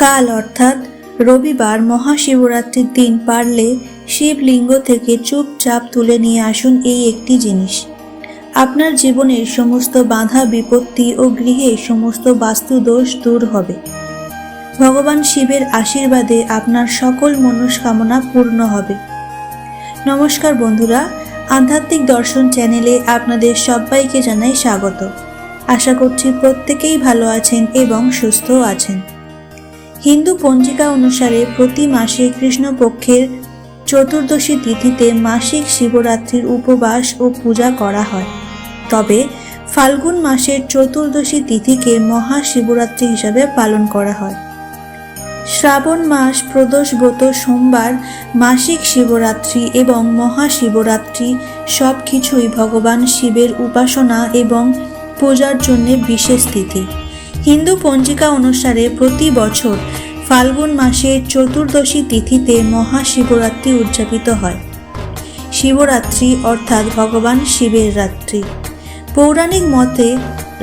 কাল অর্থাৎ রবিবার মহাশিবরাত্রির দিন পারলে শিবলিঙ্গ থেকে চুপচাপ তুলে নিয়ে আসুন এই একটি জিনিস। আপনার জীবনের সমস্ত বাধা বিপত্তি ও গৃহে সমস্ত বাস্তুদোষ দূর হবে। ভগবান শিবের আশীর্বাদে আপনার সকল মনস্কামনা পূর্ণ হবে। নমস্কার বন্ধুরা, আধ্যাত্মিক দর্শন চ্যানেলে আপনাদের সবাইকে জানাই স্বাগত। আশা করছি প্রত্যেকেই ভালো আছেন এবং সুস্থ আছেন। হিন্দু পঞ্জিকা অনুসারে প্রতি মাসে কৃষ্ণপক্ষের চতুর্দশী তিথিতে মাসিক শিবরাত্রির উপবাস ও পূজা করা হয়। তবে ফাল্গুন মাসের চতুর্দশী তিথিকে মহাশিবরাত্রি হিসাবে পালন করা হয়। শ্রাবণ মাস প্রদোষ ব্রত সোমবার, মাসিক শিবরাত্রি এবং মহাশিবরাত্রি সব কিছুই ভগবান শিবের উপাসনা এবং পূজার জন্য বিশেষ তিথি। হিন্দু পঞ্জিকা অনুসারে প্রতি বছর ফাল্গুন মাসের চতুর্দশী তিথিতে মহাশিবরাত্রি উদযাপিত হয়। শিবরাত্রি অর্থাৎ ভগবান শিবের রাত্রি। পৌরাণিক মতে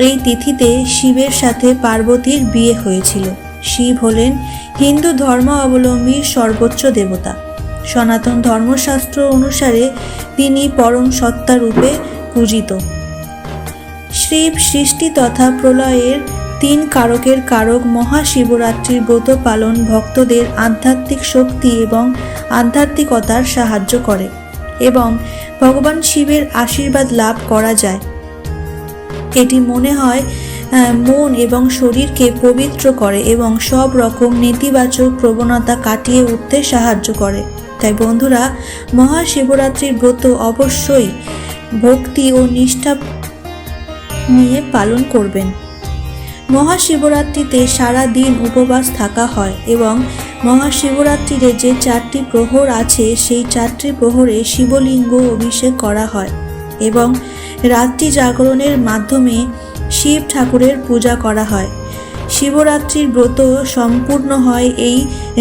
এই তিথিতে শিবের সাথে পার্বতীর বিয়ে হয়েছিল। শিব হলেন হিন্দু ধর্মাবলম্বীর সর্বোচ্চ দেবতা। সনাতন ধর্মশাস্ত্র অনুসারে তিনি পরম সত্তা রূপে পূজিত। শিব সৃষ্টি তথা প্রলয়ের তিন কারকের কারক। মহাশিবরাত্রির ব্রত পালন ভক্তদের আধ্যাত্মিক শক্তি এবং আধ্যাত্মিকতার সাহায্য করে এবং ভগবান শিবের আশীর্বাদ লাভ করা যায়। এটি মনে হয় মন এবং শরীরকে পবিত্র করে এবং সব রকম নেতিবাচক প্রবণতা কাটিয়ে উঠতে সাহায্য করে। তাই বন্ধুরা, মহাশিবরাত্রির ব্রত অবশ্যই ভক্তি ও নিষ্ঠা নিয়ে পালন করবেন। মহাশিবরাত্রিতে সারা দিন উপবাস থাকা হয় এবং মহাশিবরাত্রিতে যে 4টি প্রহর আছে সেই 4টি প্রহরে শিবলিঙ্গ অভিষেক করা হয় এবং রাত্রি জাগরণের মাধ্যমে শিব ঠাকুরের পূজা করা হয়। শিবরাত্রির ব্রত সম্পূর্ণ হয় এই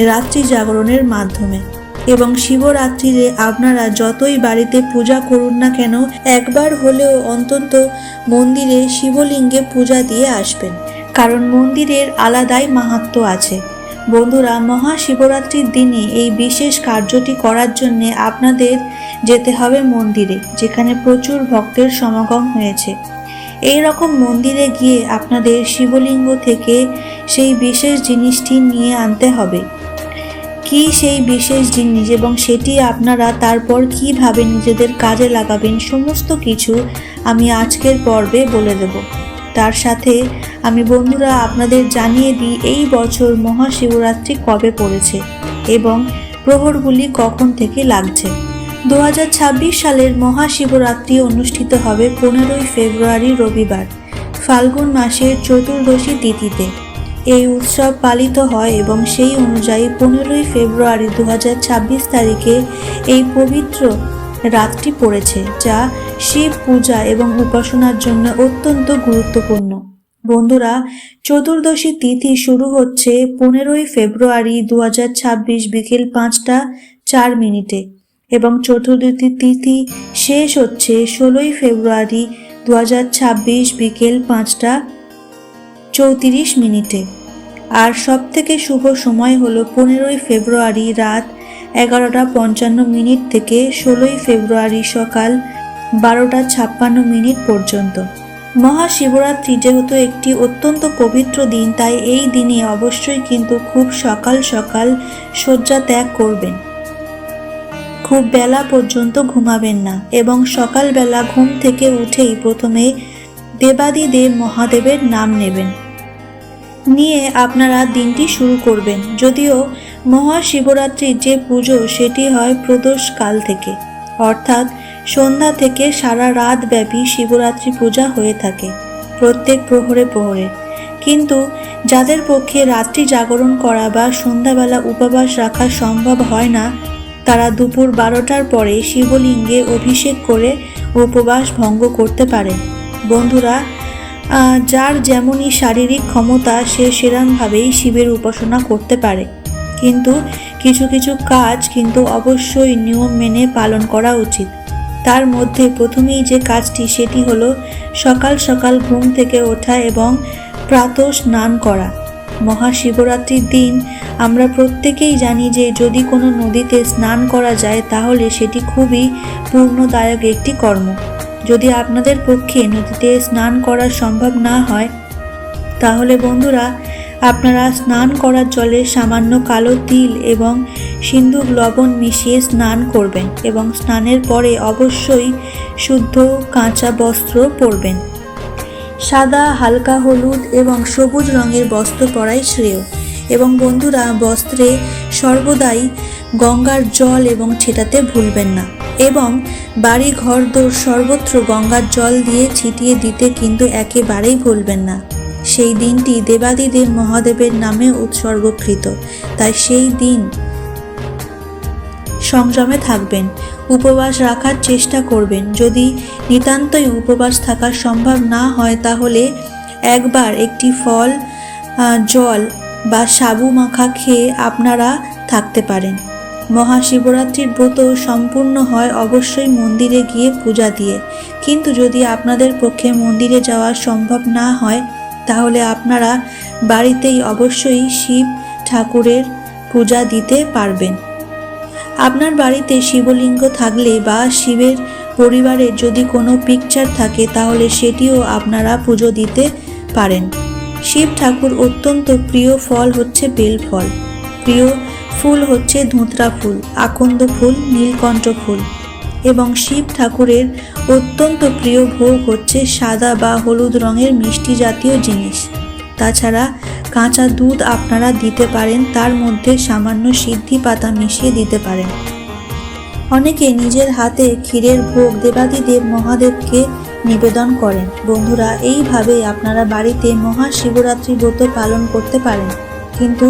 রাত্রি জাগরণের মাধ্যমে এবং শিবরাত্রিতে আপনারা যতই বাড়িতে পূজা করুন না কেন, একবার হলেও অন্তত মন্দিরে শিবলিঙ্গে পূজা দিয়ে আসবেন, কারণ মন্দিরের আলাদাই মাহাত্ম্য আছে। বন্ধুরা, মহাশিবরাত্রির দিনে এই বিশেষ কার্যটি করার জন্য আপনাদের যেতে হবে মন্দিরে, যেখানে প্রচুর ভক্তের সমাগম হয়েছে। এই রকম মন্দিরে গিয়ে আপনাদের শিবলিঙ্গ থেকে সেই বিশেষ জিনিসটি নিয়ে আনতে হবে। কি সেই বিশেষ জিনিস এবং সেটি আপনারা তারপর কিভাবে নিজেদের কাজে লাগাবেন, সমস্ত কিছু আমি আজকের পর্বে বলে দেব। তার সাথে আমি বন্ধুরা আপনাদের জানিয়ে দিই এই বছর মহাশিবরাত্রি কবে পড়েছে এবং প্রহরগুলি কখন থেকে লাগছে। 2026 সালের মহাশিবরাত্রি অনুষ্ঠিত হবে 15ই ফেব্রুয়ারি রবিবার, ফাল্গুন মাসের চতুর্দশী তিথিতে। এই উৎসব পালিত হয় এবং সেই অনুযায়ী 15ই ফেব্রুয়ারি 2026 তারিখে এই পবিত্র রাতটি পড়েছে, যা শিব পূজা এবং উপাসনার জন্য অত্যন্ত গুরুত্বপূর্ণ। বন্ধুরা, চতুর্দশী তিথি শুরু হচ্ছে 15ই ফেব্রুয়ারি 2026 বিকেল 5টা 4 মিনিটে এবং চতুর্দশী তিথি শেষ হচ্ছে 16ই ফেব্রুয়ারি 2026 বিকেল 5টা 34 মিনিটে। আর সবথেকে শুভ সময় হলো 15ই ফেব্রুয়ারি রাত 11টা 55 মিনিট থেকে 16ই ফেব্রুয়ারি সকাল 12টা 56 মিনিট পর্যন্ত। মহাশিবরাত্রি যেহেতু একটি অত্যন্ত পবিত্র দিন, তাই এই দিনে অবশ্যই কিন্তু খুব সকাল সকাল শয্যা ত্যাগ করবেন। খুব বেলা পর্যন্ত ঘুমাবেন না এবং সকালবেলা ঘুম থেকে উঠেই প্রথমে দেবাদিদেব মহাদেবের নাম নেবেন, নিয়ে আপনারা দিনটি শুরু করবেন। যদিও মহাশিবরাত্রির যে পুজো সেটি হয় প্রদোষ কাল থেকে, অর্থাৎ সন্ধ্যা থেকে সারা রাত ব্যাপী শিবরাত্রি পূজা হয়ে থাকে প্রত্যেক প্রহরে প্রহরে। কিন্তু যাদের পক্ষে রাত্রি জাগরণ করা বা সন্ধ্যাবেলা উপবাস রাখা সম্ভব হয় না, তারা দুপুর 12টার পরে শিবলিঙ্গে অভিষেক করে উপবাস ভঙ্গ করতে পারেন। বন্ধুরা, যার যেমনই শারীরিক ক্ষমতা সে সেরকমভাবেই শিবের উপাসনা করতে পারে, কিন্তু কিছু কিছু কাজ কিন্তু অবশ্যই নিয়ম মেনে পালন করা উচিত। তার মধ্যে প্রথমেই যে কাজটি সেটি হলো সকাল সকাল ঘুম থেকে ওঠা এবং প্রাতঃ স্নান করা। মহাশিবরাত্রির দিন আমরা প্রত্যেকেই জানি যে যদি কোনো নদীতে স্নান করা যায় তাহলে সেটি খুবই পূর্ণদায়ক একটি কর্ম। যদি আপনাদের পক্ষে নদীতে স্নান করা সম্ভব না হয় তাহলে বন্ধুরা আপনারা স্নান করার জলে সামান্য কালো তিল এবং সিন্দুক লবণ মিশিয়ে স্নান করবেন এবং স্নানের পরে অবশ্যই শুদ্ধ কাঁচা বস্ত্র পরবেন। সাদা, হালকা হলুদ এবং সবুজ রঙের বস্ত্র পরাই শ্রেয়। এবং বন্ধুরা বস্ত্রে সর্বদাই গঙ্গার জল এবং ছেটাতে ভুলবেন না। এবং বাড়ি ঘরদোর সর্বত্র গঙ্গার জল দিয়ে ছিটিয়ে দিতে কিন্তু একেবারেই ভুলবেন না। সেই দিনটি দেবাদিদেব মহাদেবের নামে উৎসর্গকৃত, তাই সেই দিন সংযমে থাকবেন, উপবাস রাখার চেষ্টা করবেন। যদি নিতান্তই উপবাস থাকা সম্ভব না হয় তাহলে একবার একটি ফল, জল বা সাবু মাখা খেয়ে আপনারা থাকতে পারেন। মহাশিবরাত্রির ব্রত সম্পূর্ণ হয় অবশ্যই মন্দিরে গিয়ে পূজা দিয়ে, কিন্তু যদি আপনাদের পক্ষে মন্দিরে যাওয়া সম্ভব না হয় তাহলে আপনারা বাড়িতেই অবশ্যই শিব ঠাকুরের পূজা দিতে পারবেন। আপনার বাড়িতে শিবলিঙ্গ থাকলে বা শিবের পরিবারের যদি কোনো পিকচার থাকে তাহলে সেটিও আপনারা পুজো দিতে পারেন। শিব ঠাকুর অত্যন্ত প্রিয় ফল হচ্ছে বেলফল, প্রিয় ফুল হচ্ছে ধুতরা ফুল, আকন্দ ফুল, নীলকণ্ঠ ফুল এবং শিব ঠাকুরের অত্যন্ত প্রিয় ভোগ হচ্ছে সাদা বা হলুদ রঙের মিষ্টি জাতীয় জিনিস। তাছাড়া কাঁচা দুধ আপনারা দিতে পারেন, তার মধ্যে সামান্য সিদ্ধি পাতা মিশিয়ে দিতে পারেন। অনেকে নিজের হাতে ক্ষীরের ভোগ দেবাদিদেব মহাদেবকে নিবেদন করেন। বন্ধুরা এইভাবেই আপনারা বাড়িতে মহাশিবরাত্রি ব্রত পালন করতে পারেন। কিন্তু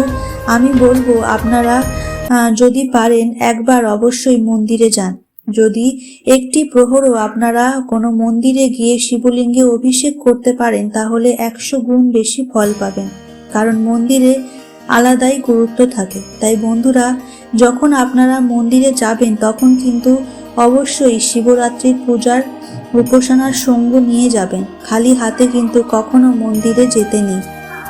আমি বলবো আপনারা যদি পারেন একবার অবশ্যই মন্দিরে যান। যদি একটি প্রহরও আপনারা কোনো মন্দিরে গিয়ে শিবলিঙ্গে অভিষেক করতে পারেন তাহলে 100 গুণ বেশি ফল পাবেন, কারণ মন্দিরে আলাদাই গুরুত্ব থাকে। তাই বন্ধুরা যখন আপনারা মন্দিরে যাবেন তখন কিন্তু অবশ্যই শিবরাত্রির পূজার উপাসনার সঙ্গ নিয়ে যাবেন। খালি হাতে কিন্তু কখনো মন্দিরে যেতে নেই।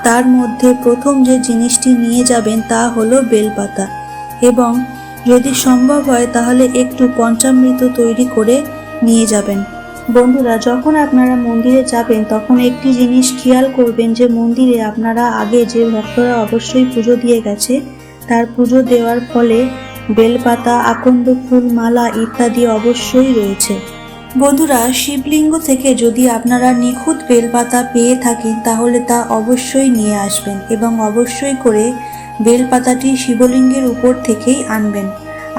তার মধ্যে প্রথম যে জিনিসটি নিয়ে যাবেন তা হলো বেলপাতা, এবং যদি সম্ভব হয় তাহলে একটু পঞ্চামৃত তৈরি করে নিয়ে যাবেন। বন্ধুরা যখন আপনারা মন্দিরে যাবেন তখন একটি জিনিস খেয়াল করবেন যে মন্দিরে আপনারা আগে যে ভক্তরা অবশ্যই পুজো দিয়ে গেছে তার পুজো দেওয়ার ফলে বেলপাতা, আকন্দ ফুল, মালা ইত্যাদি অবশ্যই রয়েছে। বন্ধুরা শিবলিঙ্গ থেকে যদি আপনারা নিখুঁত বেলপাতা পেয়ে থাকেন তাহলে তা অবশ্যই নিয়ে আসবেন এবং অবশ্যই করে বেলপাতাটি শিবলিঙ্গের উপর থেকেই আনবেন।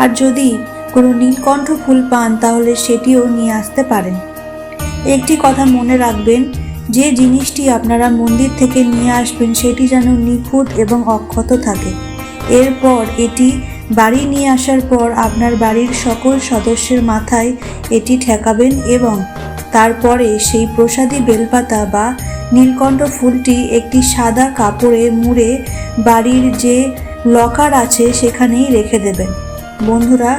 আর যদি কোনো নীলকণ্ঠ ফুল পান তাহলে সেটিও নিয়ে আসতে পারেন। একটি কথা মনে রাখবেন, যে জিনিসটি আপনারা মন্দির থেকে নিয়ে আসবেন সেটি যেন নিখুঁত এবং অক্ষত থাকে। এরপর এটি বাড়ি নিয়ে আসার পর আপনার বাড়ির সকল সদস্যের মাথায় এটি ঠেকাবেন এবং তারপরে সেই প্রসাদী বেলপাতা বা নীলকণ্ঠ ফুলটি একটি সাদা কাপড়ে মুড়ে বাড়ির যে লকার আছে সেখানেই রেখে দেবেন। বন্ধুরা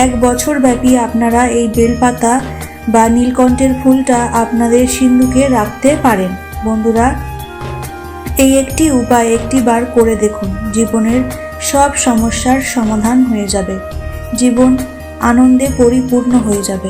1 বছর ব্যাপী আপনারা এই বেলপাতা বা নীলকণ্ঠের ফুলটা আপনাদের সিন্ধুকে রাখতে পারেন। বন্ধুরা এই একটি উপায় একটিবার করে দেখুন, জীবনের সব সমস্যার সমাধান হয়ে যাবে, জীবন আনন্দে পরিপূর্ণ হয়ে যাবে।